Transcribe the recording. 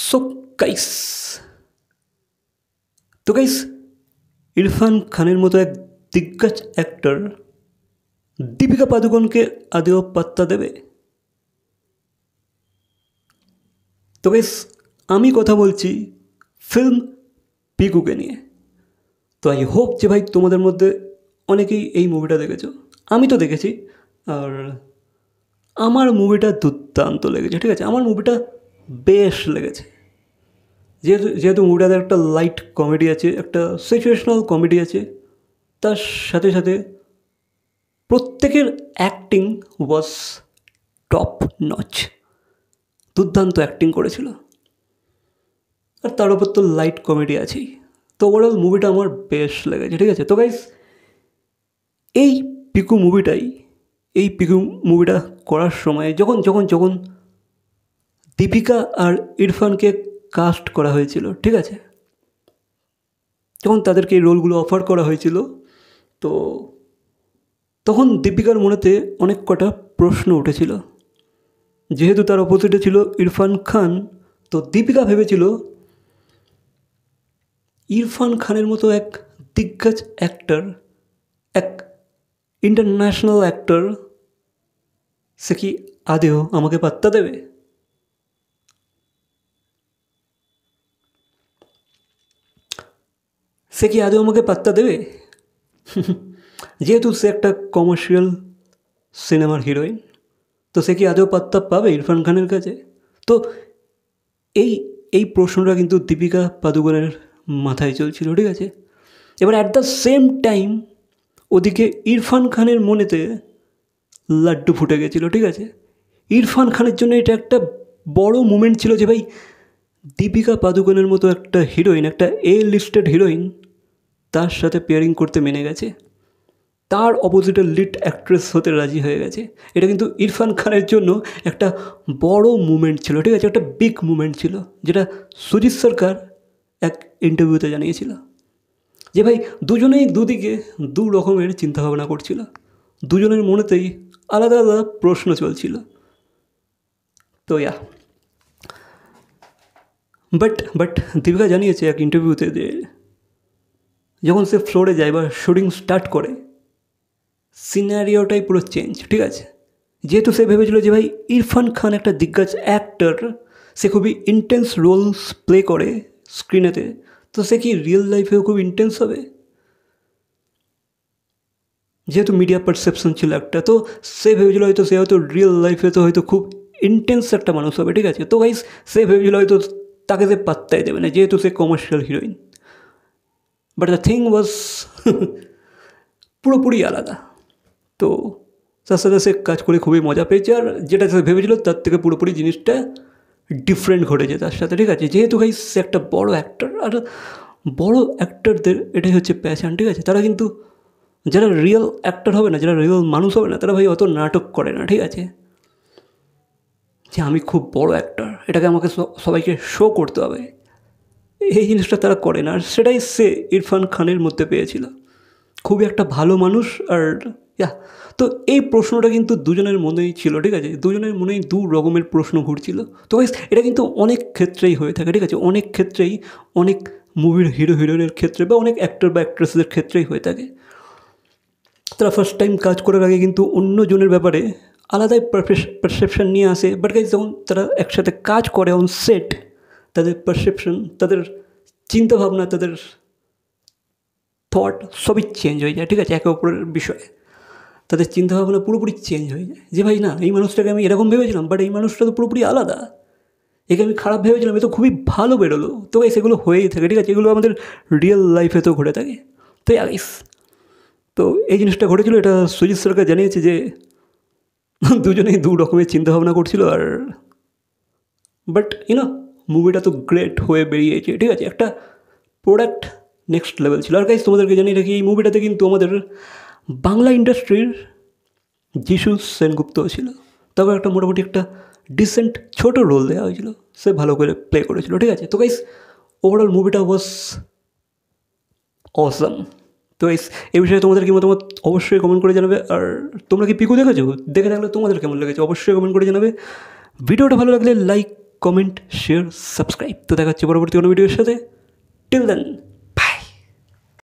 So guys তো guys Irfan খানের মতো এক দিগ্গজ অ্যাক্টর দীপিকা পাদুকোনকে আদেও পাত্তা দেবে? তো গাইস আমি কথা বলছি ফিল্ম পিকুকে নিয়ে। তো আই হোপ যে ভাই তোমাদের মধ্যে অনেকেই এই মুভিটা দেখেছো। আমি তো দেখেছি আর আমার মুভিটা দুর্দান্ত লেগেছে, ঠিক আছে। আমার মুভিটা বেশ লেগেছে, যেহেতু মুভিটাতে একটা লাইট কমেডি আছে, একটা সিচুয়েশনাল কমেডি আছে, তার সাথে সাথে প্রত্যেকের অ্যাক্টিং ওয়াজ টপ নচ, দুর্দান্ত অ্যাক্টিং করেছিল। আর তার উপর তো লাইট কমেডি আছেই। তো ওভারঅল মুভিটা আমার বেশ লেগেছে, ঠিক আছে। তো গাইস এই পিকু মুভিটা করার সময় যখন দীপিকা আর ইরফানকে কাস্ট করা হয়েছিল, ঠিক আছে, যখন তাদেরকে এই রোলগুলো অফার করা হয়েছিল, তো তখন দীপিকার মনেতে অনেক কটা প্রশ্ন উঠেছিল। যেহেতু তার অপোজিটে ছিল ইরফান খান, তো দীপিকা ভেবেছিল ইরফান খানের মতো এক দিগ্গজ অ্যাক্টর, এক ইন্টারন্যাশনাল অ্যাক্টর, সে কি আদেও আমাকে পাত্তা দেবে? সে কি আদেও আমাকে পাত্তা দেবে? যেহেতু সে একটা কমার্শিয়াল সিনেমার হিরোইন, তো সে কি আদেও পাত্তা পাবে ইরফান খানের কাছে? তো এই প্রশ্নটা কিন্তু দীপিকা পাদুকোনের মাথায় চলছিল, ঠিক আছে। এবার অ্যাট দ্য সেম টাইম ওদিকে ইরফান খানের মনেতে লাড্ডু ফুটে গেছিলো, ঠিক আছে। ইরফান খানের জন্য এটা একটা বড় মুমেন্ট ছিল যে ভাই দীপিকা পাদুকোনের মতো একটা হিরোইন, একটা লিস্টেড হিরোইন, তার সাথে পেয়ারিং করতে মেনে গেছে, তার অপোজিটের লিড অ্যাক্ট্রেস হতে রাজি হয়ে গেছে। এটা কিন্তু ইরফান খানের জন্য একটা বড় মুমেন্ট ছিল, ঠিক আছে, একটা বিগ মুমেন্ট ছিল, যেটা সুজিত সরকার এক ইন্টারভিউতে জানিয়েছিল যে ভাই দুজনেই দুদিকে দু রকমের চিন্তাভাবনা করছিল, দুজনের মনেতেই আলাদা আলাদা প্রশ্ন চলছিল। তো বাট দীপিকা জানিয়েছে এক ইন্টারভিউতে যে যখন সে ফ্লোরে যায় বা শুটিং স্টার্ট করে, সিনারিওটাই পুরো চেঞ্জ, ঠিক আছে। যেহেতু সে ভেবেছিল যে ভাই ইরফান খান একটা দিগ্গজ অ্যাক্টর, সে খুবই ইন্টেন্স রোলস প্লে করে স্ক্রিনেতে, তো সে কি রিয়েল লাইফেও খুব ইন্টেন্স হবে? যেহেতু মিডিয়া পারসেপশন ছিল একটা, তো সে ভেবেছিল হয়তো সে হয়তো রিয়েল লাইফে তো হয়তো খুব ইন্টেন্স একটা মানুষ হবে, ঠিক আছে। তো গাইস সে ভেবেছিল হয়তো তাকে সে পাত্তাই দেবে না, যেহেতু সে commercial heroine. But the thing was পুরোপুরি আলাদা। তো তার সাথে সে কাজ করে খুবই মজা পেয়েছে, আর যেটা সে ভেবেছিল তার থেকে পুরোপুরি জিনিসটা ডিফারেন্ট ঘটেছে তার সাথে, ঠিক আছে। যেহেতু গাইস সে একটা বড় অ্যাক্টর, আর বড় অ্যাক্টরদের এটাই হচ্ছে প্যাশন, ঠিক আছে। তারা কিন্তু যারা রিয়েল অ্যাক্টর হবে না, যারা রিয়েল মানুষ হবে না, তারা ভাই অত নাটক করে না, ঠিক আছে, যে আমি খুব বড় অ্যাক্টর, এটাকে আমাকে সবাইকে শো করতে হবে, এই জিনিসটা তারা করে না। আর সেটাই সে ইরফান খানের মধ্যে পেয়েছিল, খুবই একটা ভালো মানুষ। আর তো এই প্রশ্নটা কিন্তু দুজনের মনেই ছিল, ঠিক আছে, দুজনের মনেই দু রকমের প্রশ্ন ঘুরছিল। তো এটা কিন্তু অনেক ক্ষেত্রেই হয়ে থাকে, ঠিক আছে, অনেক ক্ষেত্রেই, অনেক মুভির হিরো হিরোইনের ক্ষেত্রে বা অনেক অ্যাক্টর বা অ্যাক্ট্রেসদের ক্ষেত্রেই হয়ে থাকে। তারা ফার্স্ট টাইম কাজ করার আগে কিন্তু অন্যজনের ব্যাপারে আলাদাই পারসেপশন নিয়ে আসে, বাট গাইস যখন তারা একসাথে কাজ করে অন সেট, তাদের পারসেপশন, তাদের চিন্তাভাবনা, তাদের থট সবই চেঞ্জ হয়ে যায়, ঠিক আছে, একে অপরের বিষয়ে তাদের চিন্তাভাবনা পুরোপুরি চেঞ্জ হয়ে যায়। যে ভাই না, এই মানুষটাকে আমি এরকম ভেবেছিলাম, বাট এই মানুষটা তো পুরোপুরি আলাদা, একে আমি খারাপ ভেবেছিলাম, এ তো খুবই ভালো বেরোলো। তো গাইস এগুলো হয়েই থাকে, ঠিক আছে, এগুলো আমাদের রিয়েল লাইফে তো ঘটে থাকে। তো গাইস তো এই জিনিসটা ঘটেছিল, এটা সুজিত সরকার জানিয়েছে যে দুজনেই দু রকমের চিন্তাভাবনা করছিল। আর বাট মুভিটা তো গ্রেট হয়ে বেরিয়েছে, ঠিক আছে, একটা প্রোডাক্ট নেক্সট লেভেল ছিল। আর গাইস তোমাদেরকে জানিয়ে রাখি, এই মুভিটাতে কিন্তু আমাদের বাংলা ইন্ডাস্ট্রির যিশু সেনগুপ্ত ছিল, তবে একটা মোটামুটি একটা ডিসেন্ট ছোটো রোল দেওয়া হয়েছিল, সে ভালো করে প্লে করেছিল, ঠিক আছে। তো গাইস ওভারঅল মুভিটা ওয়াজ অসাম। তো এই বিষয়ে তোমাদের কি মতামত অবশ্যই কমেন্ট করে জানাবে। আর তোমরা কি পিকু দেখেছো? দেখে থাকলে তোমাদের কেমন লেগেছে অবশ্যই কমেন্ট করে জানাবে। ভিডিওটা ভালো লাগলে লাইক কমেন্ট শেয়ার সাবস্ক্রাইব। তো দেখা হচ্ছে পরবর্তী কোনো ভিডিওর সাথে। Till then